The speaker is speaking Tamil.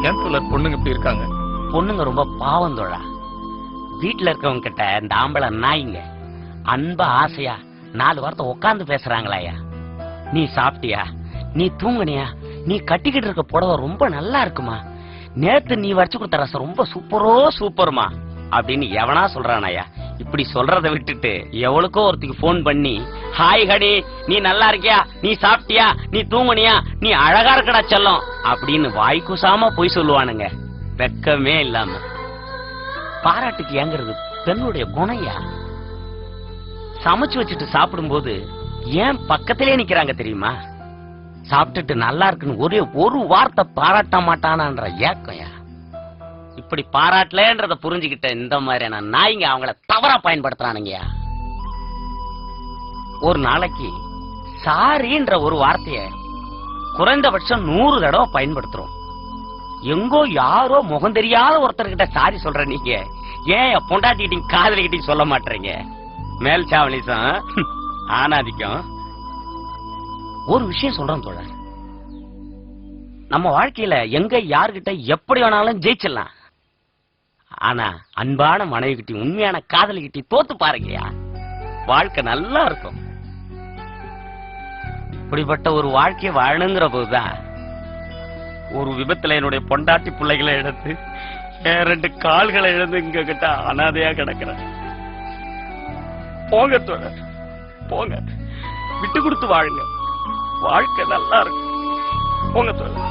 ஏன் தோழர் பொண்ணுங்க இப்படி இருக்காங்க? பொண்ணுங்க ரொம்ப பாவம் தோழா. வீட்டுல இருக்கவங்க கிட்ட இந்த ஆம்பளை நாய்ங்க அன்பா ஆசையா 4 வாரத்தை உட்கார்ந்து பேசுறாங்களாயா. நீ சாப்பிட்டியா, நீ தூங்குனியா, நீ கட்டிக்கிட்டு இருக்க புடவை ரொம்ப நல்லா இருக்குமா, நேத்து நீ வச்சு கொடுத்த ரசம் ரொம்ப சூப்பர்மா அப்படின்னு எவனா சொல்றானாயா. இப்படி சொல்றதை விட்டுட்டு எவளுக்கோ ஒருத்திக்கு போன் பண்ணி, ஹாய் ஹடி, நீ நல்லா இருக்கியா, நீ சாப்பிட்டியா, நீ தூங்குனியா, நீ அழகா இருக்கடா செல்லம் அப்படின்னு வாய்க்குசாம போய் சொல்லுவானுங்க. வெக்கமே இல்லாம. பாராட்டுக்கு ஏங்கிறது பெண்ணுடைய குணையா. சமைச்சு வச்சுட்டு சாப்பிடும்போது ஏன் பக்கத்திலே நிக்கிறாங்க தெரியுமா? சாப்பிட்டுட்டு நல்லா இருக்குன்னு ஒரே ஒரு வார்த்தை பாராட்ட மாட்டானான்ற ஏக்கம்யா. இப்படி பாராட்டலன்றத புரிஞ்சுக்கிட்ட இந்த மாதிரியான நாய்ங்க அவங்கள தவறா பயன்படுத்துறானுங்கயா. ஒரு நாளைக்கு சாரின்ற ஒரு வார்த்தைய குறைந்தபட்சம் 100 தடவை பயன்படுத்துறோம். எங்கோ யாரோ முகம் தெரியாத ஒருத்தர்கிட்ட சாரி சொல்ற நீங்க ஏன் பொண்டாட்டிக்கிட்டையும் காதலிக்கிட்டையும் சொல்ல மாட்டீங்க? மேல் சாவலிசம் ஆனாதிக்கும். ஒரு விஷயம் சொல்றேன் தோழர், நம்ம வாழ்க்கையில எங்க யாருகிட்ட எப்படி வேணாலும் ஜெயிச்சிடலாம். ஆனா அன்பான மனைவி கிட்டி, உண்மையான காதலி கிட்டி தோத்து பாருங்கயா, வாழ்க்கை நல்லா இருக்கும். இப்படிப்பட்ட ஒரு வாழ்க்கையை வாழணுங்கிற போதுதான் ஒரு விபத்துல என்னுடைய பொண்டாட்டி பிள்ளைகளை எடுத்து 2 கால்களை இழந்து இங்க கிட்ட அனாதையா கிடக்குறேன். போங்க தோழர், போங்க, விட்டு கொடுத்து வாழுங்க, வாழ்க்கை நல்லா இருக்கும். போங்க தோழர்.